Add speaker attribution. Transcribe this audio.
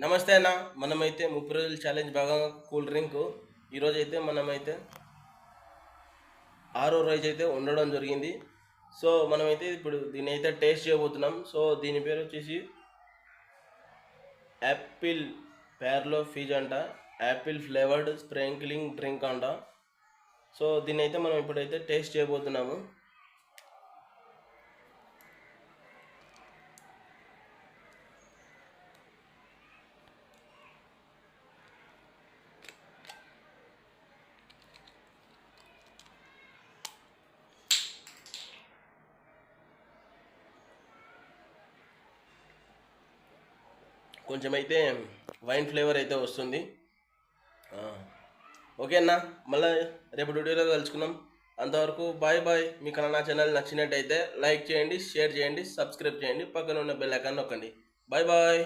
Speaker 1: నమస్తే అన్న. మనమైతే 30 రోజుల ఛాలెంజ్ భాగంగా కూల్ డ్రింక్ ఈరోజైతే మనమైతే ఆరో రోజు అయితే ఉండడం జరిగింది. సో మనమైతే ఇప్పుడు దీన్ని అయితే టేస్ట్ చేయబోతున్నాం. సో దీని పేరు వచ్చేసి యాపిల్ ప్యార్లో ఫీజ్ అంట. యాపిల్ ఫ్లేవర్డ్ స్ప్రింక్లింగ్ డ్రింక్ అంట. సో దీన్ని అయితే మనం ఇప్పుడైతే టేస్ట్ చేయబోతున్నాము. కొంచెం అయితే వైన్ ఫ్లేవర్ అయితే వస్తుంది. ఓకే అన్న, మళ్ళీ రేపు వీడియోలో కలుసుకుందాం. అంతవరకు బాయ్ బాయ్. మీకు నా ఛానల్ నచ్చినట్టయితే లైక్ చేయండి, షేర్ చేయండి, సబ్స్క్రైబ్ చేయండి, పక్కన ఉన్న బెల్ ఐకాన్ నొక్కండి. Bye bye.